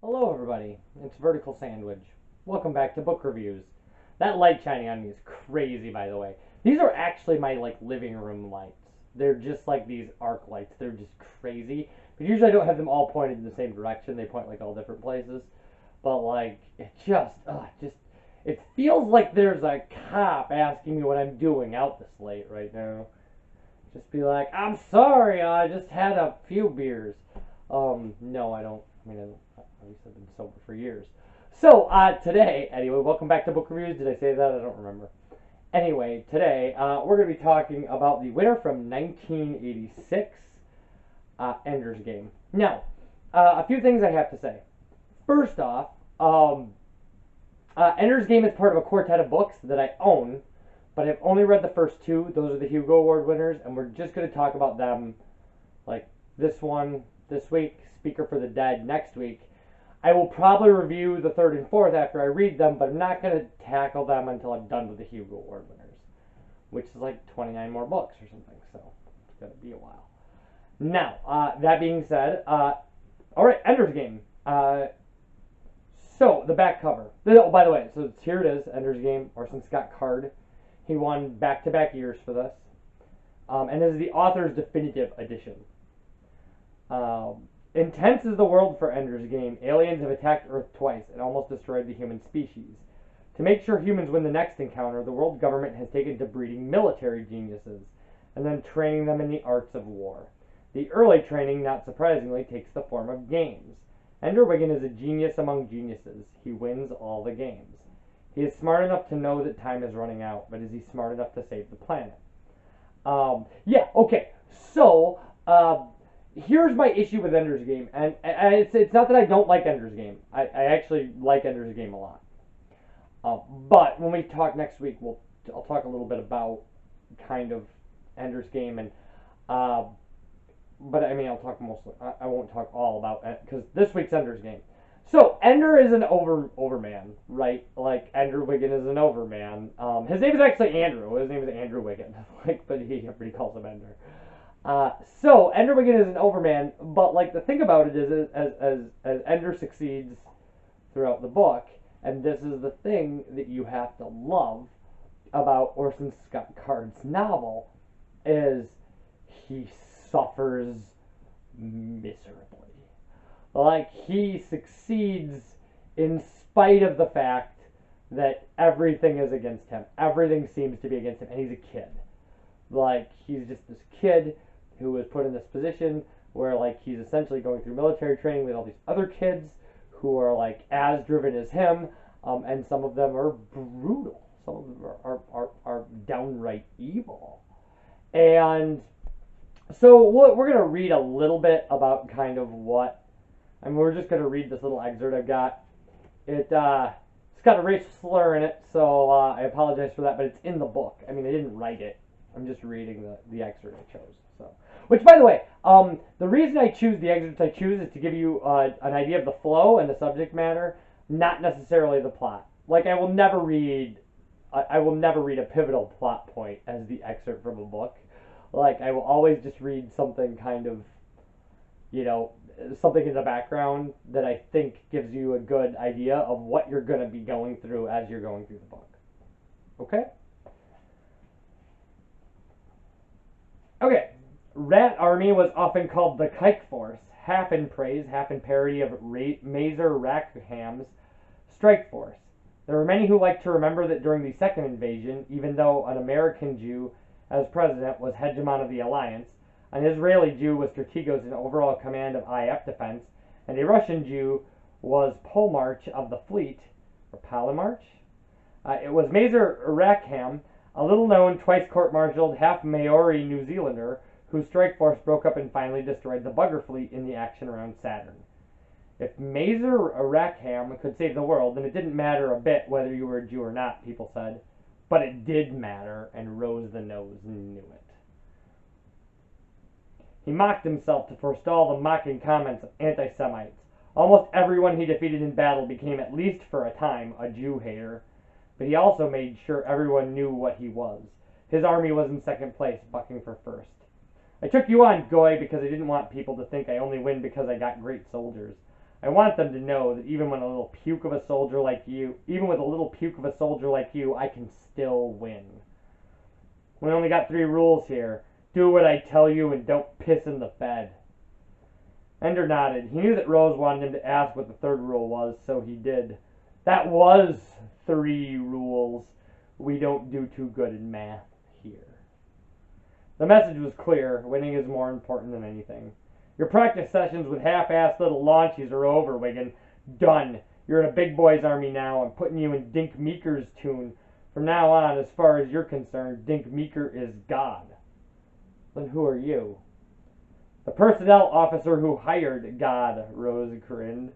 Hello everybody, it's Vertical Sandwich. Welcome back to book reviews. That light shining on me is crazy, by the way. These are actually my living room lights. They're just like these arc lights. They're just crazy. But usually I don't have them all pointed in the same direction. They point all different places. But it feels like there's a cop asking me what I'm doing out this late right now. Just be like, I'm sorry, I just had a few beers. No, I don't. At least I've been sober for years. So, today, anyway, welcome back to Book Reviews. Did I say that? I don't remember. Anyway, today, we're going to be talking about the winner from 1986, Ender's Game. Now, a few things I have to say. First off, Ender's Game is part of a quartet of books that I own, but I've only read the first two. Those are the Hugo Award winners, and we're just going to talk about them, like this one this week, Speaker for the Dead next week. I will probably review the third and fourth after I read them, but I'm not going to tackle them until I'm done with the Hugo Award winners, which is like 29 more books or something, so it's going to be a while. Now, that being said, all right, Ender's Game. So, the back cover. Oh, by the way, so here it is, Ender's Game, Orson Scott Card. He won back-to-back years for this. And this is the author's definitive edition. Intense is the world for Ender's Game. Aliens have attacked Earth twice and almost destroyed the human species. To make sure humans win the next encounter, the world government has taken to breeding military geniuses and then training them in the arts of war. The early training, not surprisingly, takes the form of games. Ender Wiggin is a genius among geniuses. He wins all the games. He is smart enough to know that time is running out, but is he smart enough to save the planet? So, here's my issue with Ender's Game, and it's not that I don't like Ender's Game. I actually like Ender's Game a lot. But when we talk next week, I'll talk a little bit about kind of Ender's Game, and but I mean I'll talk mostly. I won't talk all about it because this week's Ender's Game. So Ender is an overman, right? Like Ender Wiggin is an overman. His name is actually Andrew. His name is Andrew Wiggin, but everybody calls him Ender. So Ender Wiggin is an overman, but the thing about it is as Ender succeeds throughout the book, and this is the thing that you have to love about Orson Scott Card's novel, is he suffers miserably. He succeeds in spite of the fact that everything is against him. Everything seems to be against him, and he's a kid. He's just this kid who was put in this position where he's essentially going through military training with all these other kids who are as driven as him, and some of them are brutal. Some of them are downright evil. And so we're going to read a little bit about kind of what, we're just going to read this little excerpt I've got. It's got a racial slur in it, so I apologize for that, but it's in the book. I didn't write it. I'm just reading the excerpt I chose. So, which, by the way, the reason I choose the excerpts I choose is to give you an idea of the flow and the subject matter, not necessarily the plot. I will never read a pivotal plot point as the excerpt from a book. I will always just read something kind of, something in the background that I think gives you a good idea of what you're going to be going through as you're going through the book. Okay? Okay. Rat Army was often called the Kike Force, half in praise, half in parody of Mazer Rackham's Strike Force. There were many who liked to remember that during the second invasion, even though an American Jew as president was hegemon of the alliance, an Israeli Jew was strategos in overall command of IF defense, and a Russian Jew was Polemarch of the fleet, or Palamarch. It was Mazer Rackham, a little-known, twice court-martialed, half-Maori New Zealander, whose strike force broke up and finally destroyed the bugger fleet in the action around Saturn. If Mazer Rackham could save the world, then it didn't matter a bit whether you were a Jew or not, people said. But it did matter, and Rose the Nose knew it. He mocked himself to forestall the mocking comments of anti-Semites. Almost everyone he defeated in battle became, at least for a time, a Jew-hater. But he also made sure everyone knew what he was. His army was in second place, bucking for first. I took you on, Goy, because I didn't want people to think I only win because I got great soldiers. I want them to know that even with a little puke of a soldier like you, I can still win. We only got 3 rules here. Do what I tell you and don't piss in the bed. Ender nodded. He knew that Rose wanted him to ask what the 3rd rule was, so he did. That was 3 rules. We don't do too good in math here. The message was clear. Winning is more important than anything. Your practice sessions with half-assed little launchies are over, Wiggin. Done. You're in a big boy's army now. I'm putting you in Dink Meeker's tune. From now on, as far as you're concerned, Dink Meeker is God. Then who are you? The personnel officer who hired God, Rose grinned.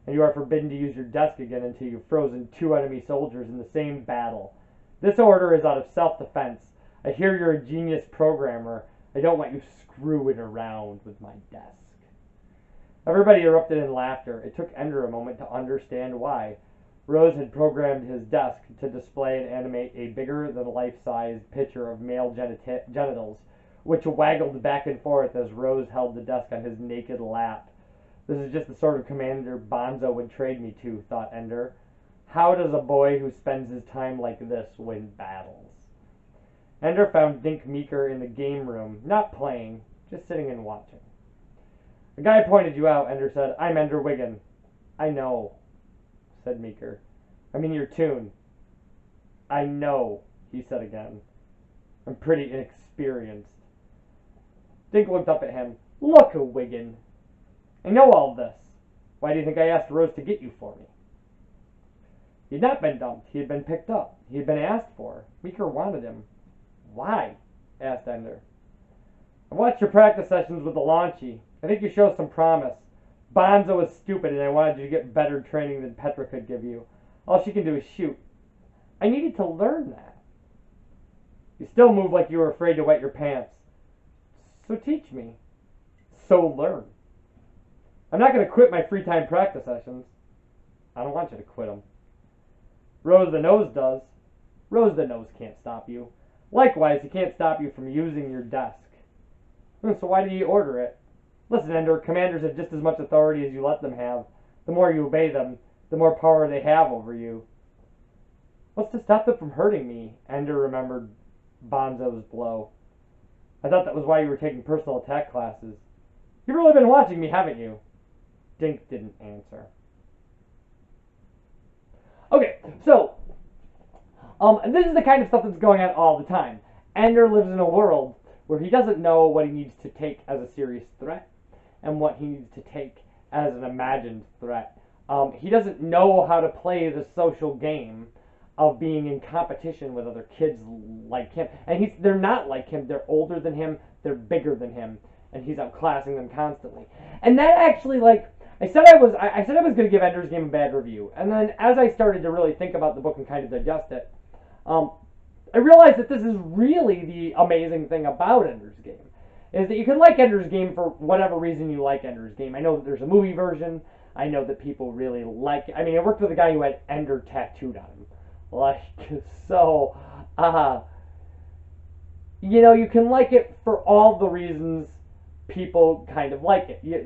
And you are forbidden to use your desk again until you've frozen 2 enemy soldiers in the same battle. This order is out of self-defense. I hear you're a genius programmer. I don't want you screwing around with my desk. Everybody erupted in laughter. It took Ender a moment to understand why. Rose had programmed his desk to display and animate a bigger-than-life-sized picture of male genitals, which waggled back and forth as Rose held the desk on his naked lap. This is just the sort of commander Bonzo would trade me to, thought Ender. How does a boy who spends his time like this win battles? Ender found Dink Meeker in the game room, not playing, just sitting and watching. The guy pointed you out, Ender said. I'm Ender Wiggin. I know, said Meeker. I'm in your tune. I know, he said again. I'm pretty inexperienced. Dink looked up at him. Look, Wiggin. I know all this. Why do you think I asked Rose to get you for me? He had not been dumped. He had been picked up. He had been asked for. Meeker wanted him. Why? Asked Ender. I watched your practice sessions with the launchy. I think you show some promise. Bonzo is stupid and I wanted you to get better training than Petra could give you. All she can do is shoot. I needed to learn that. You still move like you were afraid to wet your pants. So teach me. So learn. I'm not going to quit my free time practice sessions. I don't want you to quit them. Rose the Nose does. Rose the Nose can't stop you. Likewise, he can't stop you from using your desk. So why do you order it? Listen, Ender, commanders have just as much authority as you let them have. The more you obey them, the more power they have over you. What's to stop them from hurting me? Ender remembered Bonzo's blow. I thought that was why you were taking personal attack classes. You've really been watching me, haven't you? Dink didn't answer. Okay, so this is the kind of stuff that's going on all the time. Ender lives in a world where he doesn't know what he needs to take as a serious threat and what he needs to take as an imagined threat. He doesn't know how to play the social game of being in competition with other kids like him. And they're not like him. They're older than him. They're bigger than him. And he's outclassing them constantly. And that actually, I said I was going to give Ender's Game a bad review. And then as I started to really think about the book and kind of digest it, I realized that this is really the amazing thing about Ender's Game, is that you can like Ender's Game for whatever reason you like Ender's Game. I know that there's a movie version. I know that people really like it. I mean, I worked with a guy who had Ender tattooed on him. You can like it for all the reasons people kind of like it. You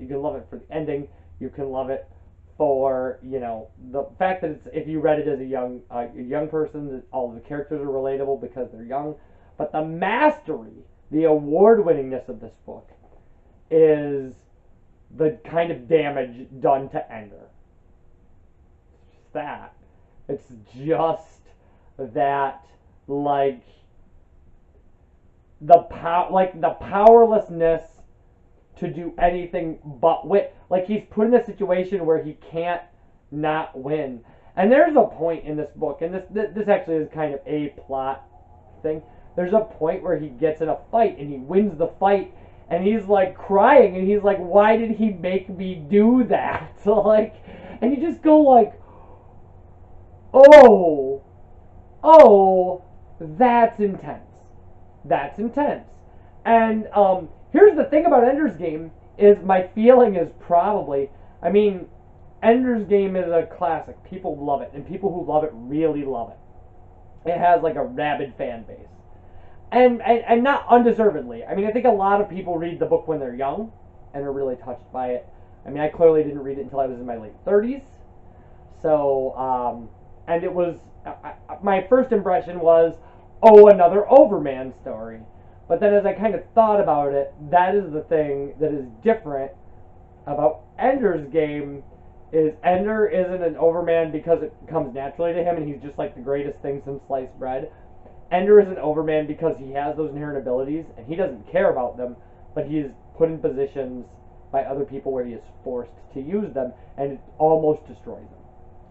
can love it for the ending. You can love it for the fact that if you read it as a young person, that all of the characters are relatable because they're young. But the mastery, the award-winningness of this book is the kind of damage done to Ender. It's just that, the powerlessness to do anything but win. He's put in a situation where he can't not win. And there's a point in this book, and this actually is kind of a plot thing. There's a point where he gets in a fight and he wins the fight, and he's crying, and he's like, why did he make me do that? And you just go oh, that's intense. That's intense. And here's the thing about Ender's Game, is my feeling is probably, Ender's Game is a classic. People love it, and people who love it really love it. It has a rabid fan base. And not undeservedly. I think a lot of people read the book when they're young and are really touched by it. I mean, I clearly didn't read it until I was in my late 30s. So, and it was, my first impression was, oh, another Overman story. But then as I kind of thought about it, that is the thing that is different about Ender's Game, is Ender isn't an Overman because it comes naturally to him and he's just like the greatest thing since sliced bread. Ender is an Overman because he has those inherent abilities and he doesn't care about them, but he is put in positions by other people where he is forced to use them, and it almost destroys him.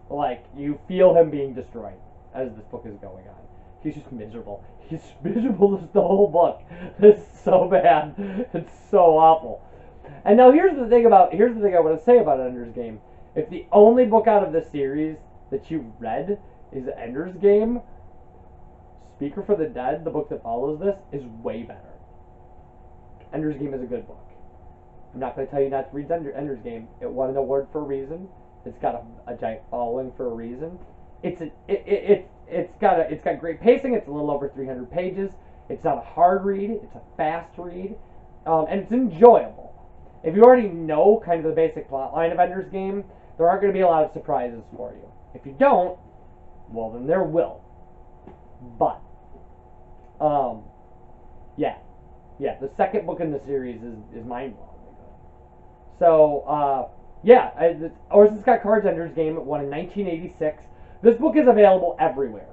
Like, you feel him being destroyed as this book is going on. He's just miserable. He's miserable the whole book. It's so bad. It's so awful. And now here's the thing I want to say about Ender's Game. If the only book out of this series that you've read is Ender's Game, Speaker for the Dead, the book that follows this, is way better. Ender's Game is a good book. I'm not going to tell you not to read Ender's Game. It won an award for a reason. It's got a giant following for a reason. It's got great pacing. It's a little over 300 pages. It's not a hard read. It's a fast read, and it's enjoyable. If you already know kind of the basic plot line of Ender's Game, there aren't going to be a lot of surprises for you. If you don't, well, then there will. But, yeah, the second book in the series is mind-blowingly good. So, Orson Scott Card's Ender's Game. It won in 1986. This book is available everywhere.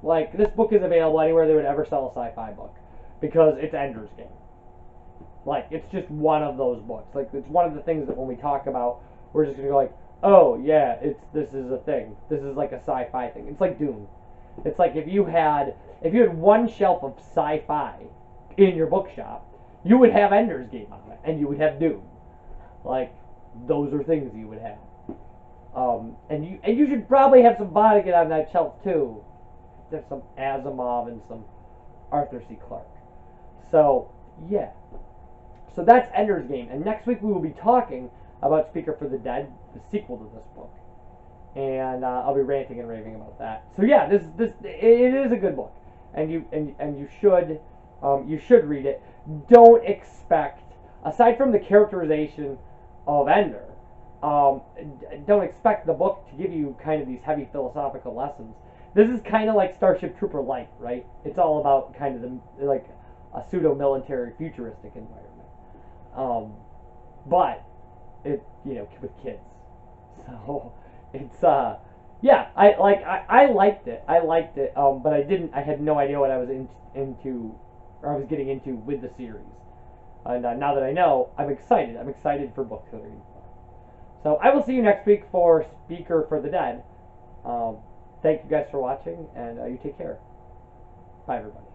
Like, this book is available anywhere they would ever sell a sci-fi book, because it's Ender's Game. Like, it's just one of those books. Like, it's one of the things that when we talk about, we're just going to go like, oh, yeah, this is a thing. This is like a sci-fi thing. It's like Dune. It's like if you had one shelf of sci-fi in your bookshop, you would have Ender's Game on it, and you would have Dune. Like, those are things you would have. And you should probably have some Vonnegut on that shelf too. There's some Asimov and some Arthur C. Clarke. So, yeah. So that's Ender's Game. And next week we will be talking about Speaker for the Dead, the sequel to this book. And I'll be ranting and raving about that. So yeah, it is a good book, and you should read it. Don't expect, aside from the characterization of Ender, don't expect the book to give you kind of these heavy philosophical lessons. This is kind of like Starship Trooper Light, right? It's all about kind of like a pseudo-military futuristic environment. But it, with kids. So it's yeah, I liked it. But I had no idea what I was into, or I was getting into with the series. And now that I know, I'm excited. I'm excited for book 3. So I will see you next week for Speaker for the Dead. Thank you guys for watching, and you take care. Bye, everybody.